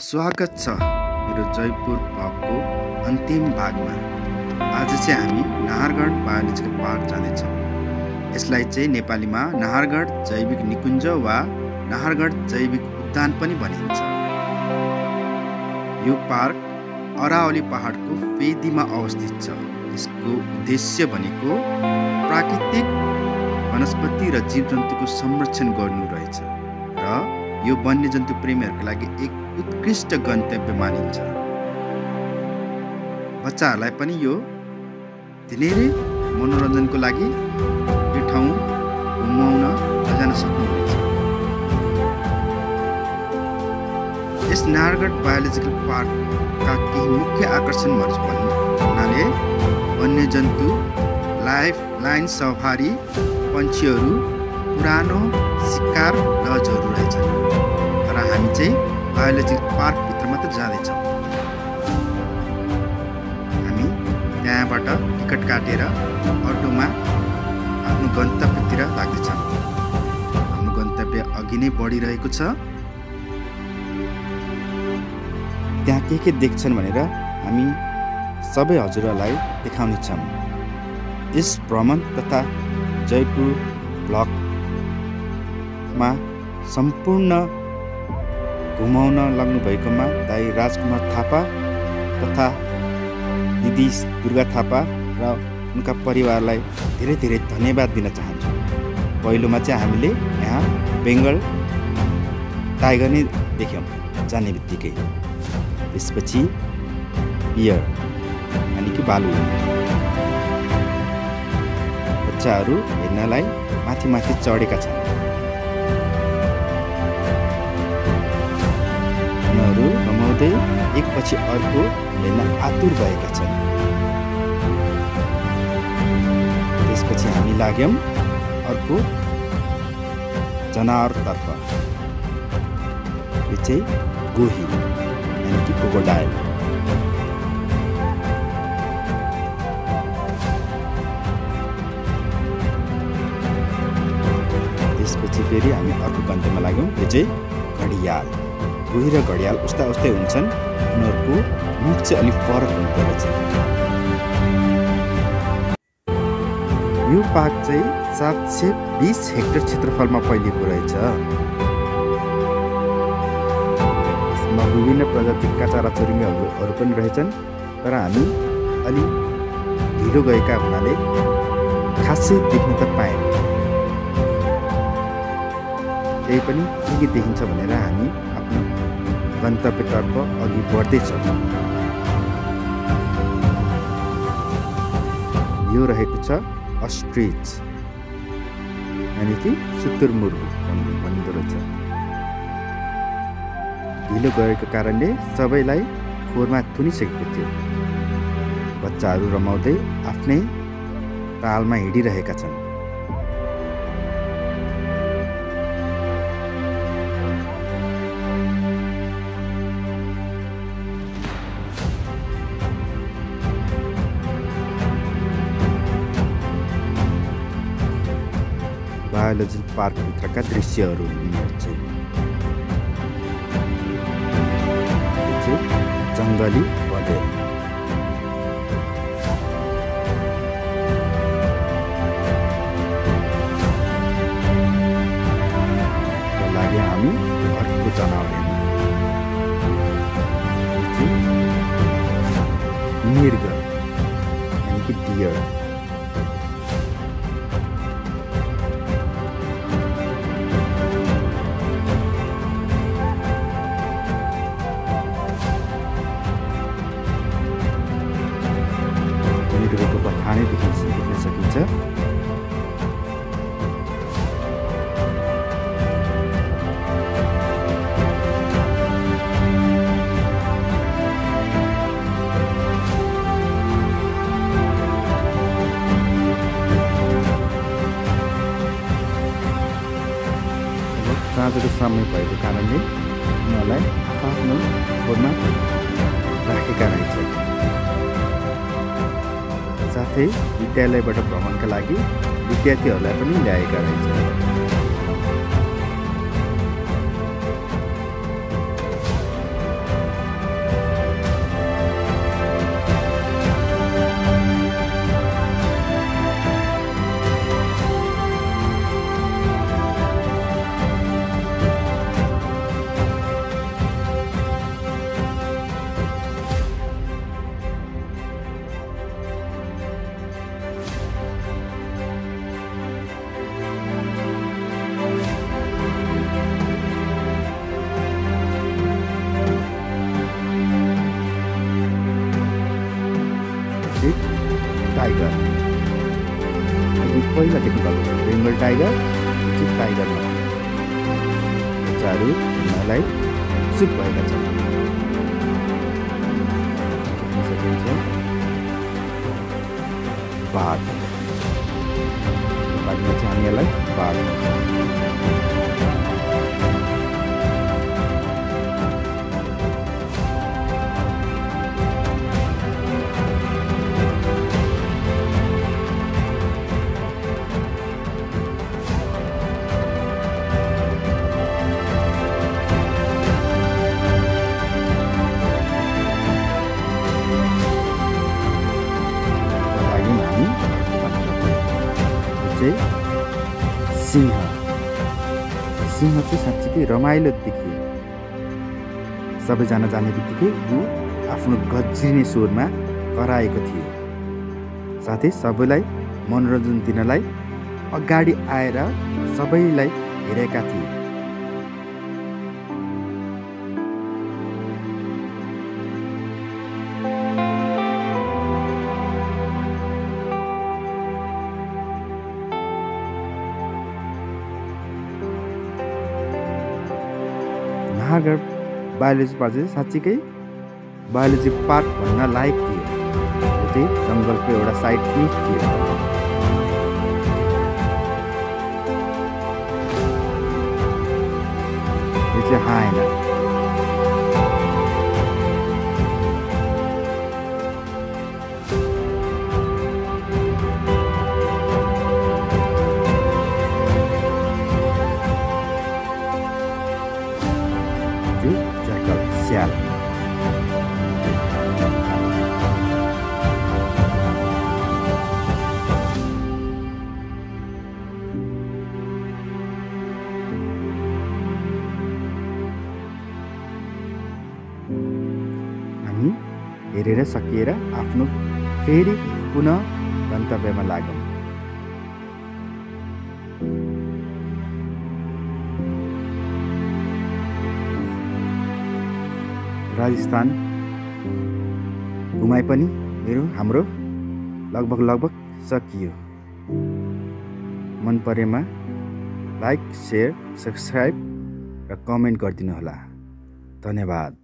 स्वागत छ मेरो जयपुर भ्लगको अन्तिम भागमा। आज चाहिँ हामी नाहरगढ बायोलोजिकल पार्क जाँदैछौँ। यसलाई चाहिँ नेपालीमा नाहरगढ जैविक निकुञ्ज वा नाहरगढ जैविक उद्यान पनि भनिन्छ। यो पार्क अरावली पहाडको फेदीमा अवस्थित छ। यसको उद्देश्य भनेको प्राकृतिक वनस्पति र जीवजन्तुको संरक्षण गर्नु रहेछ र यो वन्यजन्तु प्रेमीहरूको लागि एक उत्कृष्ट गन्तव्य मानिन्छ। बच्चाहरूलाई पनि यो धेरै मनोरञ्जनको लागि यो ठाउँ घुमाउन लैजान सक्नुहुनेछ। यस नाहरगढ बायोलोजिकल पार्कका केही मुख्य आकर्षणहरू भन्नाले वन्यजन्तु, लाइन सफारी, पन्छीहरू, पुरानो शिकार लजहरू रहेछन्। तर हामी चाहिँ बायोलोजिकल पार्कभित्र मात्र जाँदैछौँ। हामी त्यहाँबाट टिकट काटेर अटोमा आफ्नो गन्तव्यतिर लाग्दैछौँ। हाम्रो गन्तव्य अघि नै बढिरहेको छ। त्यहाँ के देख्छन् भनेर हामी सबै हजुरहरूलाई देखाउनेछौँ। यस भ्रमण तथा जयपुर ब्लगमा सम्पूर्ण घुमाउन लाग्नु भएकोमा दाइ राजकुमार थापा तथा दिदी दुर्गा थापा र उनका परिवारलाई धेरै धेरै धन्यवाद दिन चाहन्छु। पहिलोमा चाहिँ हामीले यहाँ बेङ्गल टाइगर नै देख्यौँ जाने बित्तिकै। त्यसपछि बियर यानि कि भालु। बच्चाहरू हेर्नलाई माथि माथि चढेका छन्। उनीहरू रमाउँदै एकपछि अर्को हेर्न आतुर भएका छन्। त्यसपछि हामी लाग्यौँ अर्को जनावरतर्फ। यो चाहिँ गोही यानि कि क्रोकोडाइल। त्यसपछि फेरि हामी अर्को गन्तव्यमा लाग्यौँ। यो चाहिँ घडियाल। गोही र घडियाल उस्ता उस्तै हुन्छन्। उनीहरूको मुख चाहिँ अलिक फरक हुँदो रहेछ। यो पार्क चाहिँ 720 हेक्टर क्षेत्रफलमा फैलिएको रहेछ। यसमा विभिन्न प्रजातिका चराचुरुङ्गीहरू पनि रहेछन्। तर हामी अलि ढिलो गएका हुनाले खासै देख्न त पाएनौँ। त्यही पनि के देखिन्छ भनेर हामी आफ्नो गन्तव्यतर्फ अघि बढ्दैछौँ। यो रहेको छ अस्ट्रिच यानि कि सुतुरमुर्ग भनिँदो रहेछ। ढिलो गएको कारणले सबैलाई खोरमा थुनिसकेको थियो। बच्चाहरू रमाउँदै आफ्नै तालमा हिँडिरहेका छन्। बायोलोजिकल पार्कभित्रका दृश्यहरू चाहिँ जङ्गली बँदेल। लागि हामी अर्को जनावर मृग यानि कि डियर। बथानै देख्न सकिन्छ। साँझको समय भएको कारणले उनीहरूलाई आफ्नो खोरमा राखेका रहेछन्। साथै विद्यालयबाट भ्रमणका लागि विद्यार्थीहरूलाई पनि ल्याएका रहेछन्। पहिला देख्नुभएको छ बेङ्गल टाइगर, चाहिँ टाइगर नदी। बच्चाहरू हेर्नलाई उत्सुक भएका छन्। देख्न सकिन्छ बाघ। नेपालीमा चाहिँ हामी यसलाई बाघ भन्छौँ। सिंह। सिंह चाहिँ साँच्चीकै रमाइलो देखियो। सबैजना जाने बित्तिकै ऊ आफ्नो गज्रिने स्वरमा कराएको थियो। साथै सबैलाई मनोरञ्जन दिनलाई अगाडि आएर सबैलाई हेरेका थिए। महागढ बायोलोजी पार्क चाहिँ साँच्चीकै बायोलोजी पार्क भन्न लायक थियो। यो चाहिँ जङ्गलको एउटा साइड पनि थियो। यो चाहिँ हायना। स्याल। हामी हेरेर सकिएर आफ्नो फेरि पुनः गन्तव्यमा लागौँ। राजस्थान घुमाइ पनि हाम्रो लगभग सकियो। मन परेमा लाइक, सेयर, सब्सक्राइब र कमेन्ट गरिदिनु होला। धन्यवाद।